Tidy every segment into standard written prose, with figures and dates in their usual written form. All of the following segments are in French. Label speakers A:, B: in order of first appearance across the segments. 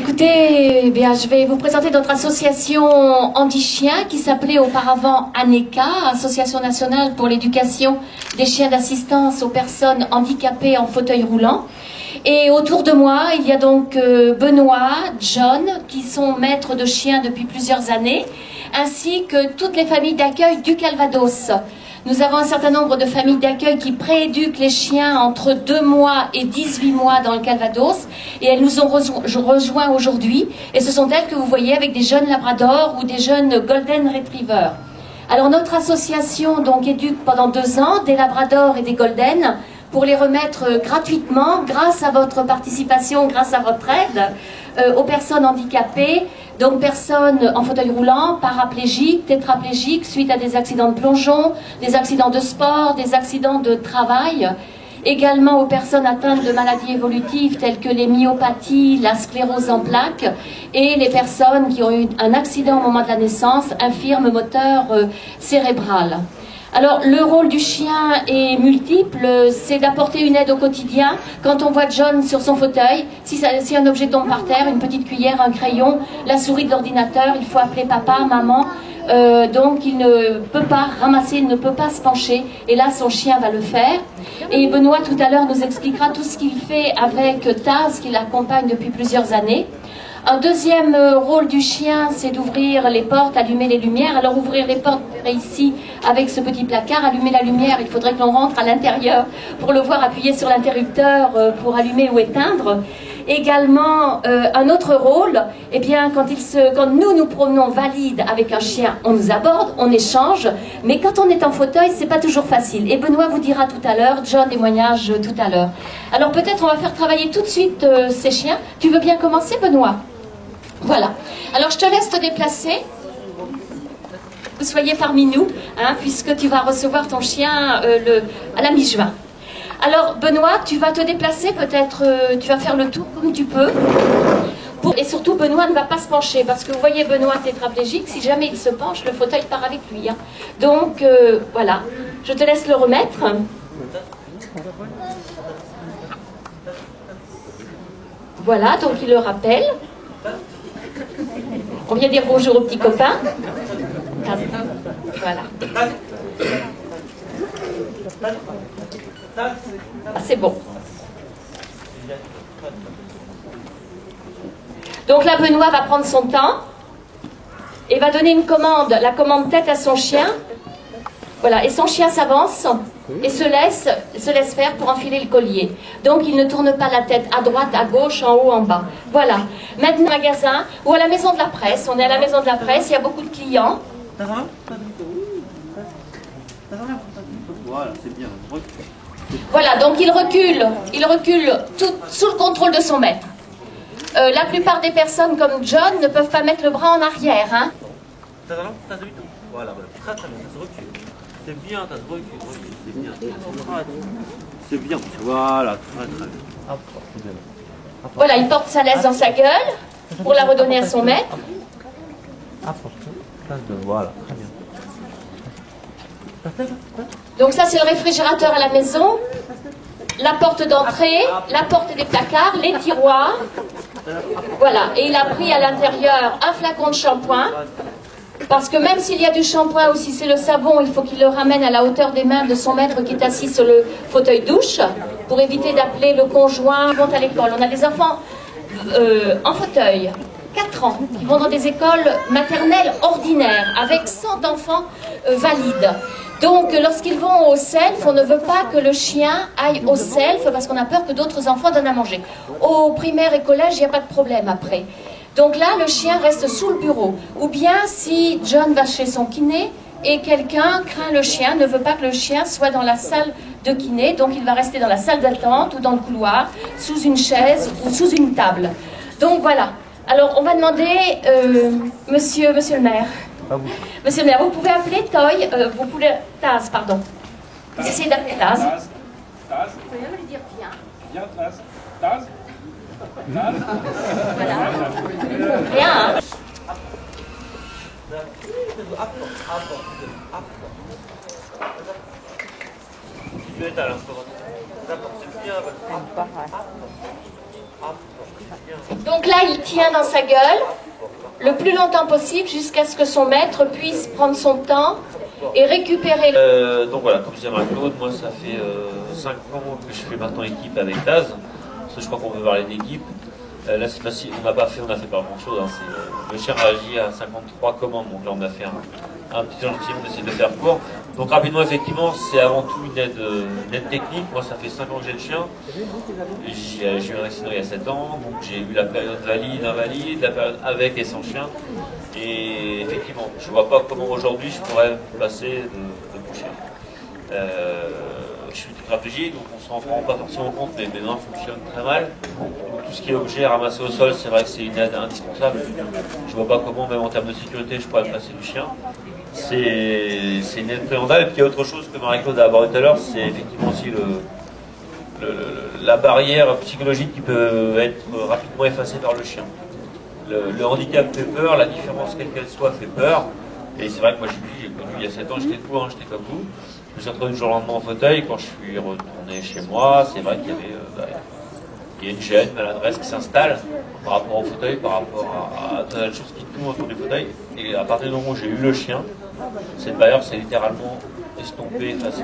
A: Écoutez, eh bien, je vais vous présenter notre association Andy Chien qui s'appelait auparavant ANECA, Association nationale pour l'éducation des chiens d'assistance aux personnes handicapées en fauteuil roulant. Et autour de moi, il y a donc Benoît, John, qui sont maîtres de chiens depuis plusieurs années, ainsi que toutes les familles d'accueil du Calvados. Nous avons un certain nombre de familles d'accueil qui prééduquent les chiens entre 2 mois et 18 mois dans le Calvados. Et elles nous ont rejoints aujourd'hui. Et ce sont elles que vous voyez avec des jeunes labradors ou des jeunes golden retrievers. Alors notre association donc éduque pendant 2 ans des labradors et des golden pour les remettre gratuitement, grâce à votre participation, grâce à votre aide, aux personnes handicapées, donc personnes en fauteuil roulant, paraplégiques, tétraplégiques, suite à des accidents de plongeon, des accidents de sport, des accidents de travail, également aux personnes atteintes de maladies évolutives telles que les myopathies, la sclérose en plaques, et les personnes qui ont eu un accident au moment de la naissance, infirme moteur cérébral. Alors, le rôle du chien est multiple, c'est d'apporter une aide au quotidien. Quand on voit John sur son fauteuil, si un objet tombe par terre, une petite cuillère, un crayon, la souris de l'ordinateur, il faut appeler papa, maman. Donc, il ne peut pas ramasser, il ne peut pas se pencher. Et là, son chien va le faire. Et Benoît, tout à l'heure, nous expliquera tout ce qu'il fait avec Taz, qui l'accompagne depuis plusieurs années. Un deuxième rôle du chien, c'est d'ouvrir les portes, allumer les lumières. Alors ouvrir les portes, vous verrez ici avec ce petit placard, allumer la lumière, il faudrait que l'on rentre à l'intérieur pour le voir appuyer sur l'interrupteur pour allumer ou éteindre. Également, un autre rôle, eh bien, quand nous promenons valide avec un chien, on nous aborde, on échange, mais quand on est en fauteuil, c'est pas toujours facile. Et Benoît vous dira tout à l'heure, John témoignage tout à l'heure. Alors peut-être on va faire travailler tout de suite ces chiens. Tu veux bien commencer, Benoît ? Voilà. Alors je te laisse te déplacer. Vous soyez parmi nous, hein, puisque tu vas recevoir ton chien à la mi-juin. Alors Benoît, tu vas te déplacer, peut-être tu vas faire le tour comme tu peux. Et surtout Benoît ne va pas se pencher, parce que vous voyez Benoît tétraplégique, si jamais il se penche, le fauteuil part avec lui. Hein. Donc voilà, je te laisse le remettre. Voilà, donc il le rappelle. On vient dire bonjour aux petits copains. Voilà. Ah, c'est bon. Donc là, Benoît va prendre son temps et va donner une commande, la commande tête à son chien. Voilà, et son chien s'avance et se laisse faire pour enfiler le collier. Donc il ne tourne pas la tête à droite, à gauche, en haut, en bas. Voilà. Maintenant, au magasin ou à la maison de la presse. On est à la maison de la presse, il y a beaucoup de clients.
B: Voilà, c'est bien.
A: Voilà, donc il recule tout sous le contrôle de son maître. La plupart des personnes comme John ne peuvent pas mettre le bras en arrière. Hein.
B: Voilà, très très bien, ça se recule. C'est bien, ça se recule, c'est bien. C'est bien, voilà, très très bien.
A: Voilà, il porte sa laisse dans sa gueule pour la redonner à son maître.
B: Voilà, très bien.
A: Donc ça, c'est le réfrigérateur à la maison. La porte d'entrée, la porte des placards, les tiroirs. Voilà, et il a pris à l'intérieur un flacon de shampoing. Parce que même s'il y a du shampoing ou si c'est le savon, il faut qu'il le ramène à la hauteur des mains de son maître qui est assis sur le fauteuil douche pour éviter d'appeler le conjoint. Ils vont à l'école. On a des enfants en fauteuil, 4 ans, qui vont dans des écoles maternelles ordinaires avec 100 enfants valides. Donc, lorsqu'ils vont au self, on ne veut pas que le chien aille au self parce qu'on a peur que d'autres enfants donnent à manger. Au primaire et collège, il n'y a pas de problème après. Donc là, le chien reste sous le bureau. Ou bien, si John va chez son kiné et quelqu'un craint le chien, ne veut pas que le chien soit dans la salle de kiné, donc il va rester dans la salle d'attente ou dans le couloir, sous une chaise ou sous une table. Donc voilà. Alors, on va demander, monsieur le maire. Monsieur le maire, vous pouvez appeler Toy, vous pouvez... Taz, pardon. Vous essayez d'appeler Taz.
C: Taz.
A: Vous pouvez même lui dire viens.
C: Viens, Taz. Taz.
A: Voilà. Rien, hein. Donc là, il tient dans sa gueule le plus longtemps possible jusqu'à ce que son maître puisse prendre son temps et récupérer le...
B: Donc voilà, comme disait Marie-Claude, moi ça fait 5 ans que je fais maintenant équipe avec Taz, parce que je crois qu'on peut parler d'équipe. Là c'est facile, on a fait pas grand chose, hein. Le chien réagit à 53 commandes, donc là on a fait un petit gentil, on essaie de faire court. Donc rapidement, effectivement, c'est avant tout une aide technique. Moi ça fait 5 ans que j'ai le chien, j'ai eu un accident il y a 7 ans, donc j'ai eu la période valide, invalide, la période avec et sans chien. Et effectivement, je ne vois pas comment aujourd'hui je pourrais me passer de mon chien. Je suis tétraplégique, donc on ne s'en rend pas forcément compte, mais mes mains fonctionnent très mal. Donc, tout ce qui est objet ramassé au sol, c'est vrai que c'est une aide indispensable. Je ne vois pas comment, même en termes de sécurité, je pourrais me passer du chien. C'est une aide préhendale. Et puis il y a autre chose que Marie-Claude a abordé tout à l'heure, c'est effectivement aussi la barrière psychologique qui peut être rapidement effacée par le chien. Le handicap fait peur, la différence quelle qu'elle soit fait peur. Et c'est vrai que moi j'ai connu il y a 7 ans, j'étais tout, hein, j'étais comme vous. Je me suis retrouvé du jour au lendemain en fauteuil. Quand je suis retourné chez moi, c'est vrai qu'il y avait il y a une gêne, une maladresse qui s'installe par rapport au fauteuil, par rapport à toutes les choses qui tournent autour du fauteuil. Et à partir du moment où j'ai eu le chien, cette barrière s'est littéralement estompée, effacée.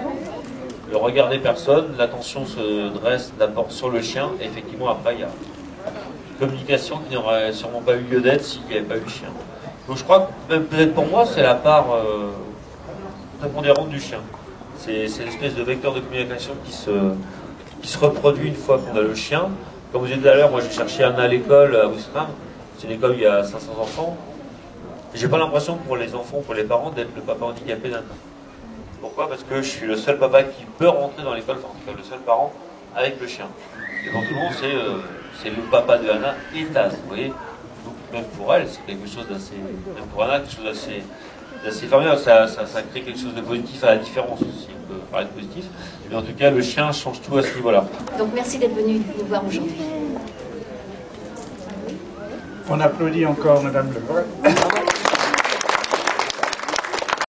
B: Le regard des personnes, l'attention se dresse d'abord sur le chien, et effectivement après il y a une communication qui n'aurait sûrement pas eu lieu d'être s'il n'y avait pas eu le chien. Donc je crois que même peut-être pour moi c'est la part prépondérante du chien. C'est l'espèce de vecteur de communication qui se reproduit une fois qu'on a le chien. Comme vous disiez tout à l'heure, moi j'ai cherché Anna à l'école à Ouistreham. C'est une école où il y a 500 enfants. Et j'ai pas l'impression pour les enfants, pour les parents, d'être le papa handicapé d'Anna. Pourquoi? Parce que je suis le seul papa qui peut rentrer dans l'école, enfin en tout cas le seul parent, avec le chien. Et donc tout le monde c'est le papa de Anna et Taz, vous voyez. Donc même pour elle, c'est quelque chose d'assez, même pour Anna, quelque chose d'assez formidable. Ça crée quelque chose de positif à la différence aussi, on peut parler de positif. Mais en tout cas, le chien change tout à ce niveau-là.
A: Donc merci d'être venu nous voir aujourd'hui.
C: On applaudit encore Madame Lebrun.